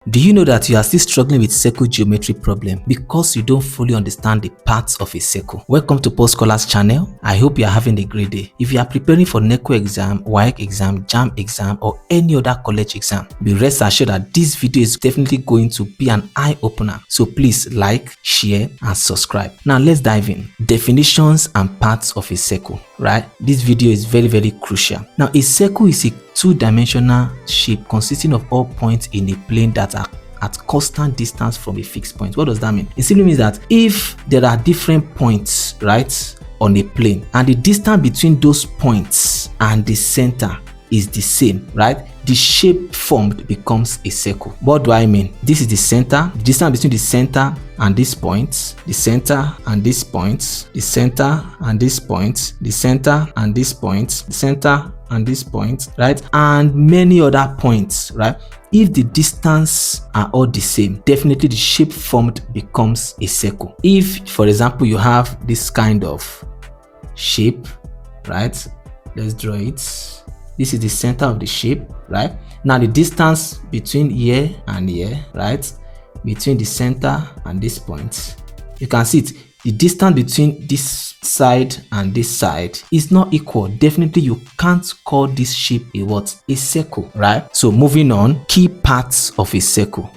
Do you know that you are still struggling with circle geometry problem because you don't fully understand the parts of a circle? Welcome to Post Scholars channel. I hope you are having a great day. If you are preparing for NECO exam, WAEC exam, JAMB exam, or any other college exam, be rest assured that this video is definitely going to be an eye-opener. So please like, share, and subscribe. Now let's dive in. Definitions and parts of a circle, right? This video is very crucial. Now a circle is a two-dimensional shape consisting of all points in a plane that are at constant distance from a fixed point. What does that mean? It simply means that if there are different points, right, on a plane, and the distance between those points and the center is the same, right, the shape formed becomes a circle. What do I mean? This is the center, the distance between the center and this point, the center and this point, the center and this point, the center and this point, the center and this point, right, and many other points, right? If the distance are all the same, definitely the shape formed becomes a circle. If, for example, you have this kind of shape, right, let's draw it. This is the center of the shape, right? Now the distance between here and here, right, between the center and this point, you can see it. The distance between this side and this side is not equal. Definitely you can't call this shape a what? A circle, right? So moving on, key parts of a circle.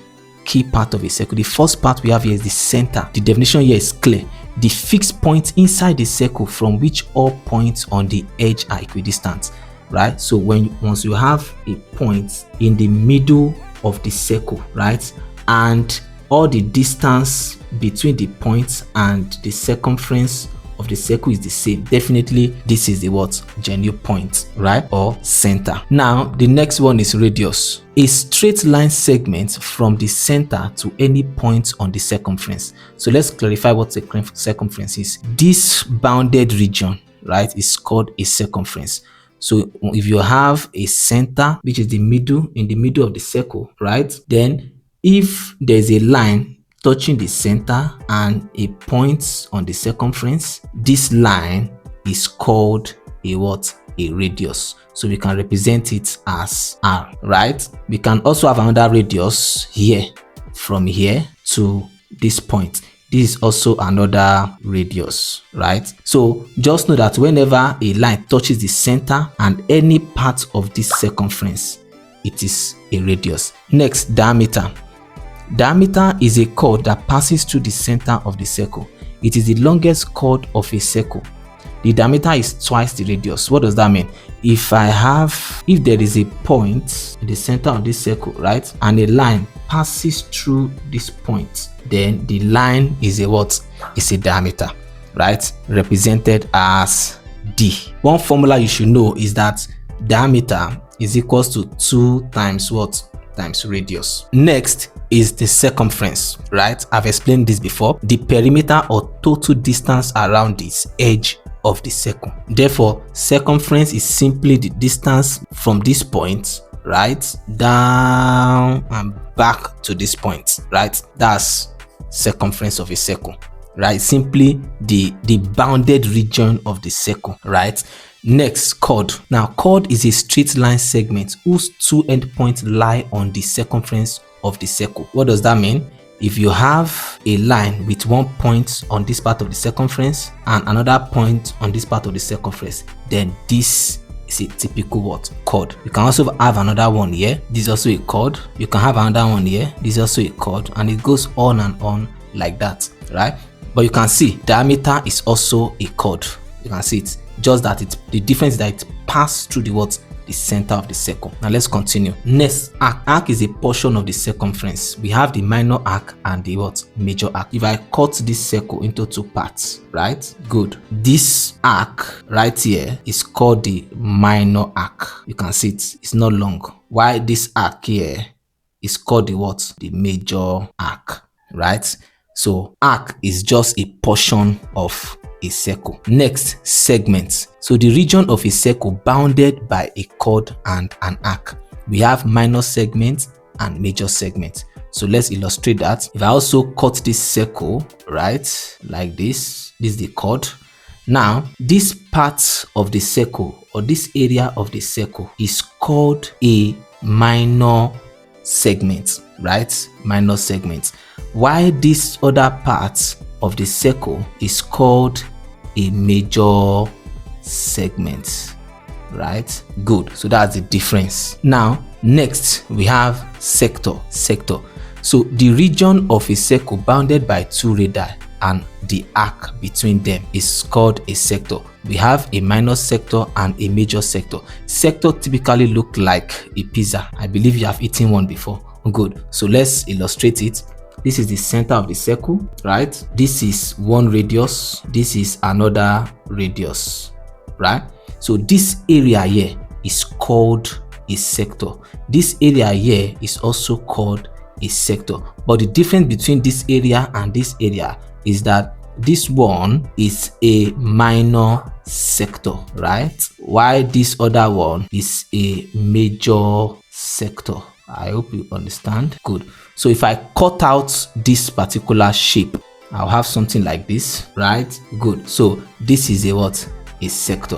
Key part of a circle. The first part we have here is the center. The definition here is clear. The fixed point inside the circle from which all points on the edge are equidistant, right? So once you have a point in the middle of the circle, right, and all the distance between the points and the circumference of the circle is the same, definitely this is the what? Genuine point, right, or center. Now the next one is radius. A straight line segment from the center to any point on the circumference. So let's clarify what circumference is. This bounded region, right, is called a circumference. So if you have a center, which is in the middle of the circle, right, then if there's a line touching the center and a point on the circumference, this line is called a what? A radius. So we can represent it as R, right? We can also have another radius here, from here to this point. This is also another radius, right? So just know that whenever a line touches the center and any part of this circumference, it is a radius. Next, diameter. Diameter is a chord that passes through the center of the circle. It is the longest chord of a circle. The diameter is twice the radius. What does that mean? If there is a point in the center of this circle, right, and a line passes through this point, then the line is a what? It's a diameter, right, represented as D. One formula you should know is that diameter is equals to 2 times what? Times radius. Next is the circumference, right? I've explained this before. The perimeter or total distance around this edge of the circle. Therefore, circumference is simply the distance from this point, right, down and back to this point, right? That's circumference of a circle, right? Simply the bounded region of the circle, right? Next, chord. Now chord is a straight line segment whose two endpoints lie on the circumference of the circle. What does that mean? If you have a line with one point on this part of the circumference and another point on this part of the circumference, then this is a typical what? Chord. You can also have another one here. This is also a chord. You can have another one here. This is also a chord, and it goes on and on like that, right? But you can see diameter is also a chord. You can see it. Just that the difference is that it passes through the what? The center of the circle. Now let's continue. Next, arc. Arc is a portion of the circumference. We have the minor arc and the what? Major arc. If I cut this circle into two parts, right? Good. This arc right here is called the minor arc. You can see it. It's not long. While this arc here is called the what? The major arc, right? So arc is just a portion of a circle. Next, segments. So the region of a circle bounded by a chord and an arc. We have minor segments and major segments. So let's illustrate that. If I also cut this circle, right, like this is the chord. Now this part of the circle or this area of the circle is called a minor segment, right? Minor segment. While this other part of the circle is called a major segment, right? Good. So that's the difference. Now, next we have sector. So the region of a circle bounded by two radii and the arc between them is called a sector. We have a minor sector and a major sector. Sector typically look like a pizza. I believe you have eaten one before. Good. So let's illustrate it. This is the center of the circle, right? This is one radius. This is another radius, right? So this area here is called a sector. This area here is also called a sector. But the difference between this area and this area is that this one is a minor sector, right? While this other one is a major sector. I hope you understand. Good. So if I cut out this particular shape, I'll have something like this, right? Good. So this is a what? A sector.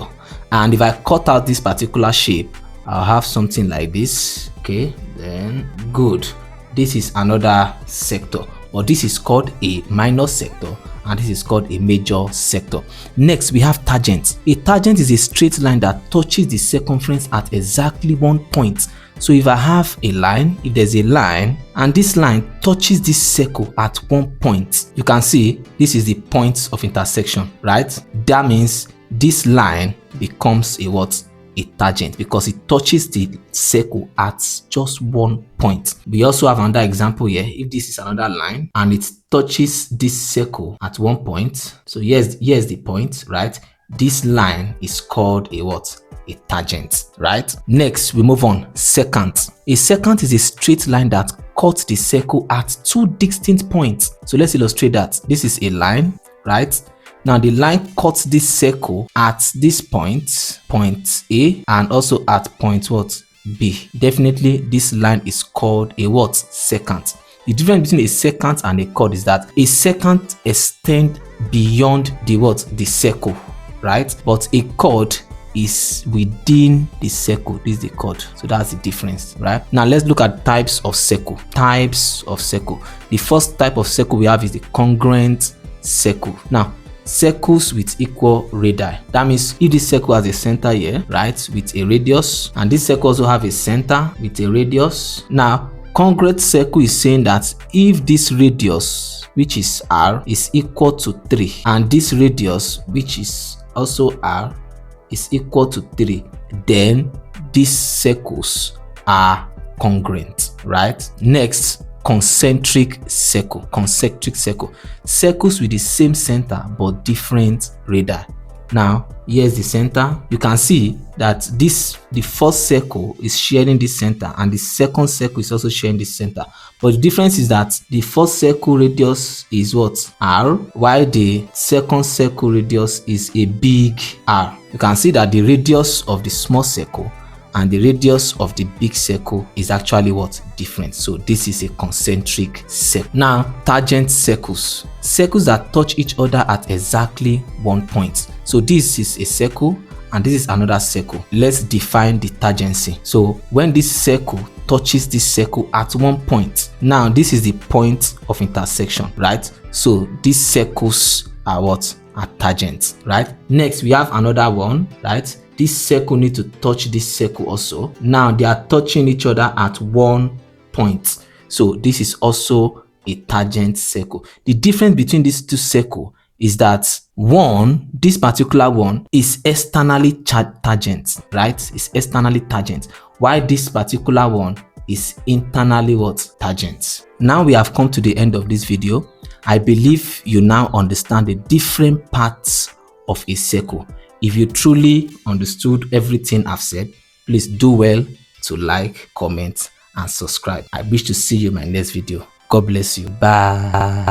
And if I cut out this particular shape, I'll have something like this. Okay, then good. This is another sector, but this is called a minor sector and this is called a major sector. Next, we have tangent. A tangent is a straight line that touches the circumference at exactly one point. So if I have a line, if there's a line and this line touches this circle at one point, you can see this is the point of intersection, right? That means this line becomes a what? A tangent, because it touches the circle at just one point. We also have another example here. If this is another line and it touches this circle at one point, so here's the point, right? This line is called a what? A tangent, right? Next, we move on. Secant. A secant is a straight line that cuts the circle at two distinct points. So let's illustrate that. This is a line, right? Now the line cuts this circle at this point, point A, and also at point what? B. Definitely this line is called a what? Secant. The difference between a secant and a chord is that a secant extends beyond the what? The circle, right? But a chord is within the circle. This is the chord. So that's the difference, right? Now let's look at types of circle. Types of circle. The first type of circle we have is the congruent circle. Now, circles with equal radii. That means if this circle has a center here, right, with a radius, and this circle also have a center with a radius. Now, congruent circle is saying that if this radius, which is r, is equal to 3, and this radius, which is also r, is equal to 3, then these circles are congruent, right? Next, concentric circle. Circles with the same center but different radii. Now here's the center. You can see that the first circle is sharing this center and the second circle is also sharing this center, but the difference is that the first circle radius is what? R, while the second circle radius is a big R. You can see that the radius of the small circle and the radius of the big circle is actually what? Different. So this is a concentric circle. Now, tangent circles. Circles that touch each other at exactly one point. So this is a circle and this is another circle. Let's define the tangency. So when this circle touches this circle at one point, now this is the point of intersection, right? So these circles are what? Are tangents, right? Next, we have another one, right? This circle need to touch this circle also. Now they are touching each other at one point. So this is also a tangent circle. The difference between these two circles is that one, this particular one is externally tangent, right? It's externally tangent, while this particular one is internally what? Tangent. Now we have come to the end of this video. I believe you now understand the different parts of a circle. If you truly understood everything I've said, please do well to like, comment, and subscribe. I wish to see you in my next video. God bless you. Bye.